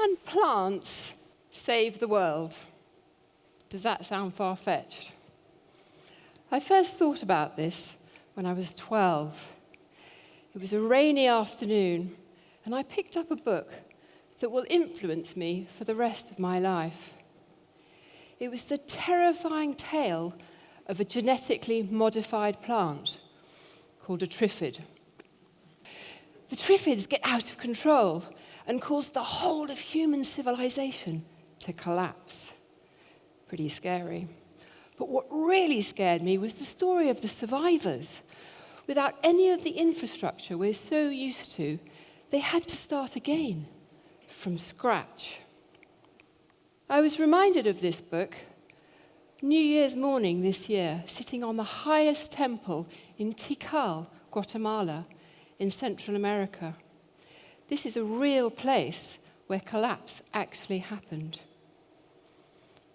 Can plants save the world? Does that sound far-fetched? I first thought about this when I was 12. It was a rainy afternoon, and I picked up a book that will influence me for the rest of my life. It was the terrifying tale of a genetically modified plant called a triffid. The triffids get out of control and cause the whole of human civilization to collapse. Pretty scary. But what really scared me was the story of the survivors. Without any of the infrastructure we're so used to, they had to start again, from scratch. I was reminded of this book New Year's morning this year, sitting on the highest temple in Tikal, Guatemala, in Central America. This is a real place where collapse actually happened.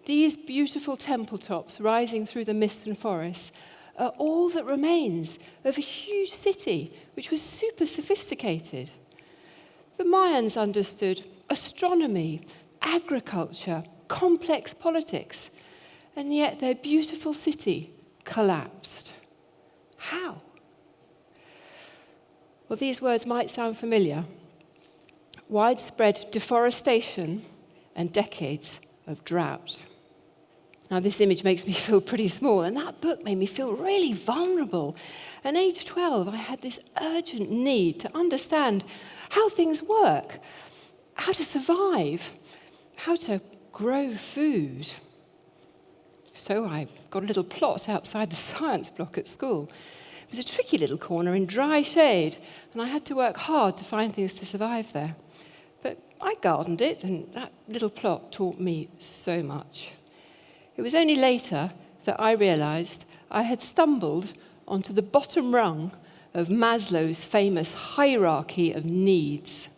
These beautiful temple tops rising through the mist and forests are all that remains of a huge city which was super sophisticated. The Mayans understood astronomy, agriculture, complex politics, and yet their beautiful city collapsed. How? Well, these words might sound familiar. Widespread deforestation and decades of drought. Now, this image makes me feel pretty small, and that book made me feel really vulnerable. At age 12, I had this urgent need to understand how things work, how to survive, how to grow food. So I got a little plot outside the science block at school. It was a tricky little corner in dry shade, and I had to work hard to find things to survive there. But I gardened it, and that little plot taught me so much. It was only later that I realized I had stumbled onto the bottom rung of Maslow's famous hierarchy of needs.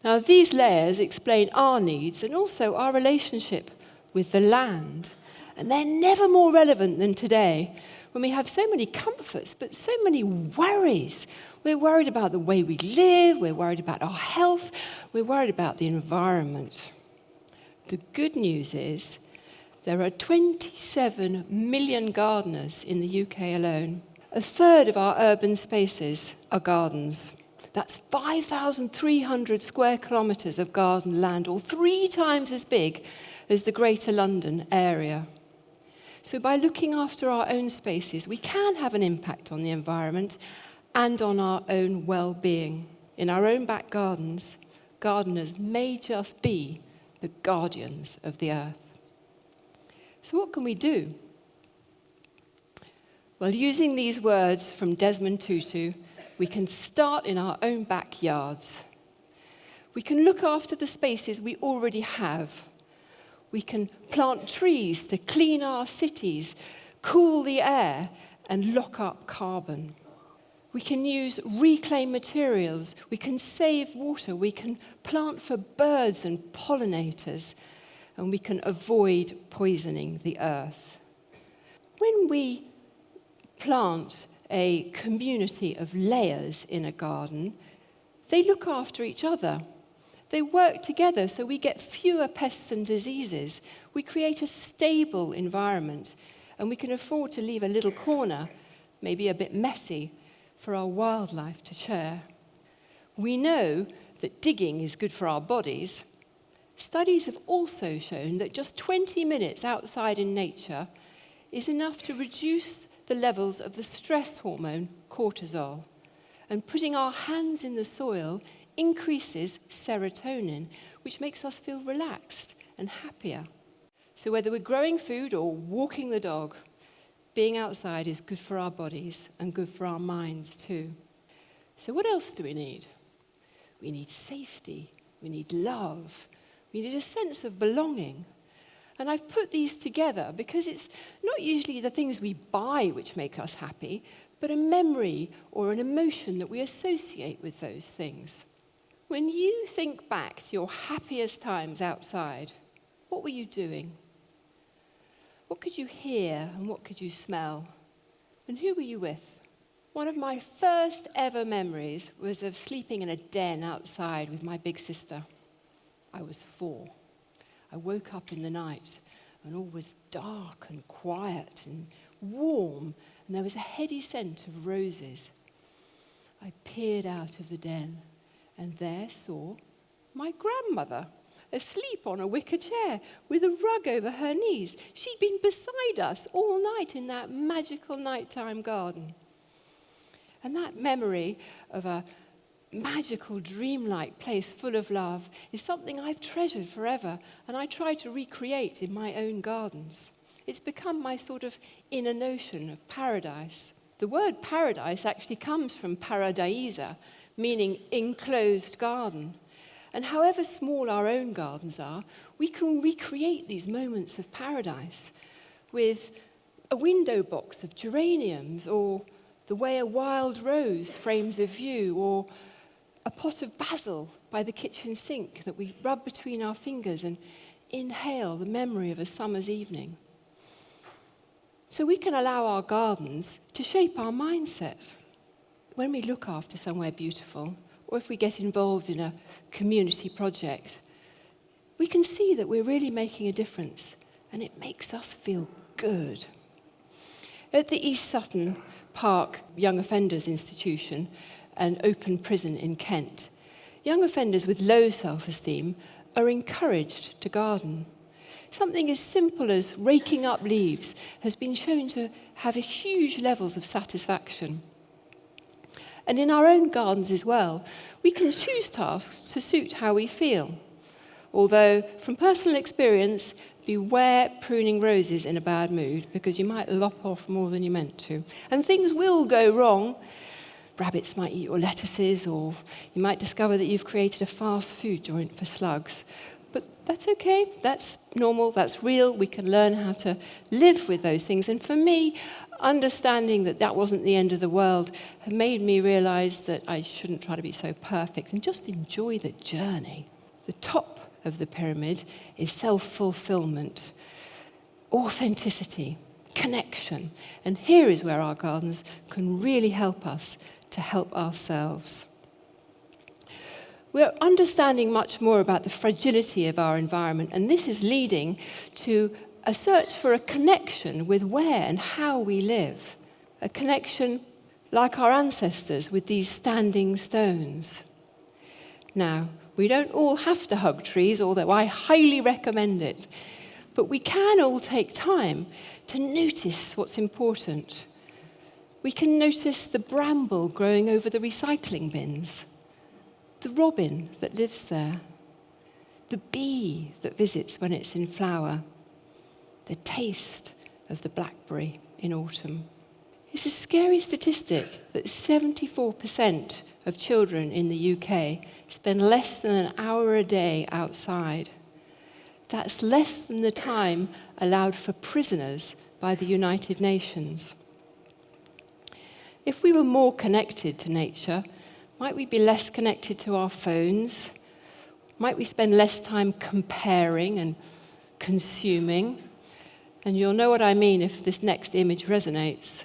Now, these layers explain our needs and also our relationship with the land. And they're never more relevant than today, when we have so many comforts, but so many worries. We're worried about the way we live, we're worried about our health, we're worried about the environment. The good news is there are 27 million gardeners in the UK alone. A third of our urban spaces are gardens. That's 5,300 square kilometres of garden land, or 3 times as big as the Greater London area. So by looking after our own spaces, we can have an impact on the environment and on our own well-being. In our own back gardens, gardeners may just be the guardians of the earth. So what can we do? Well, using these words from Desmond Tutu, we can start in our own backyards. We can look after the spaces we already have. We can plant trees to clean our cities, cool the air, and lock up carbon. We can use reclaimed materials. We can save water. We can plant for birds and pollinators. And we can avoid poisoning the earth. When we plant a community of layers in a garden, they look after each other. They work together so we get fewer pests and diseases. We create a stable environment, and we can afford to leave a little corner, maybe a bit messy, for our wildlife to share. We know that digging is good for our bodies. Studies have also shown that just 20 minutes outside in nature is enough to reduce the levels of the stress hormone cortisol. And putting our hands in the soil increases serotonin, which makes us feel relaxed and happier. So whether we're growing food or walking the dog, being outside is good for our bodies and good for our minds too. So what else do we need? We need safety, we need love, we need a sense of belonging. And I've put these together because it's not usually the things we buy which make us happy, but a memory or an emotion that we associate with those things. When you think back to your happiest times outside, what were you doing? What could you hear and what could you smell? And who were you with? One of my first ever memories was of sleeping in a den outside with my big sister. I was 4. I woke up in the night and all was dark and quiet and warm, and there was a heady scent of roses. I peered out of the den and there saw my grandmother, asleep on a wicker chair with a rug over her knees. She'd been beside us all night in that magical nighttime garden. And that memory of a magical, dreamlike place full of love is something I've treasured forever, and I try to recreate in my own gardens. It's become my sort of inner notion of paradise. The word paradise actually comes from paradiesa, meaning enclosed garden. And however small our own gardens are, we can recreate these moments of paradise with a window box of geraniums, or the way a wild rose frames a view, or a pot of basil by the kitchen sink that we rub between our fingers and inhale the memory of a summer's evening. So we can allow our gardens to shape our mindset. When we look after somewhere beautiful, or if we get involved in a community project, we can see that we're really making a difference, and it makes us feel good. At the East Sutton Park Young Offenders Institution, an open prison in Kent, young offenders with low self-esteem are encouraged to garden. Something as simple as raking up leaves has been shown to have huge levels of satisfaction. And in our own gardens as well, we can choose tasks to suit how we feel. Although, from personal experience, beware pruning roses in a bad mood, because you might lop off more than you meant to. And things will go wrong. Rabbits might eat your lettuces, or you might discover that you've created a fast food joint for slugs. But that's okay, that's normal, that's real. We can learn how to live with those things. And for me, understanding that that wasn't the end of the world have made me realize that I shouldn't try to be so perfect and just enjoy the journey. The top of the pyramid is self-fulfillment, authenticity, connection. And here is where our gardens can really help us to help ourselves. We're understanding much more about the fragility of our environment, and this is leading to a search for a connection with where and how we live. A connection like our ancestors with these standing stones. Now, we don't all have to hug trees, although I highly recommend it. But we can all take time to notice what's important. We can notice the bramble growing over the recycling bins, the robin that lives there, the bee that visits when it's in flower, the taste of the blackberry in autumn. It's a scary statistic that 74% of children in the UK spend less than an hour a day outside. That's less than the time allowed for prisoners by the United Nations. If we were more connected to nature, might we be less connected to our phones? Might we spend less time comparing and consuming? And you'll know what I mean if this next image resonates.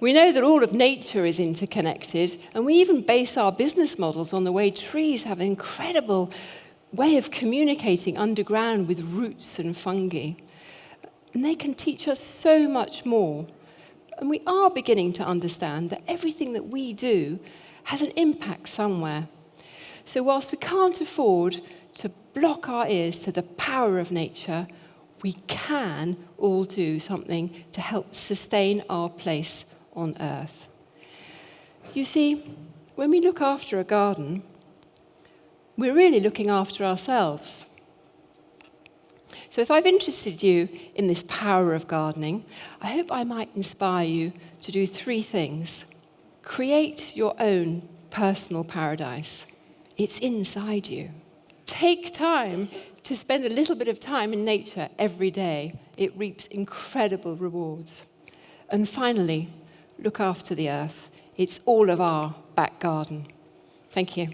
We know that all of nature is interconnected, and we even base our business models on the way trees have an incredible way of communicating underground with roots and fungi. And they can teach us so much more. And we are beginning to understand that everything that we do has an impact somewhere. So whilst we can't afford to block our ears to the power of nature, we can all do something to help sustain our place on earth. You see, when we look after a garden, we're really looking after ourselves. So if I've interested you in this power of gardening, I hope I might inspire you to do 3 things. Create your own personal paradise. It's inside you. Take time to spend a little bit of time in nature every day. It reaps incredible rewards. And finally, look after the earth. It's all of our back garden. Thank you.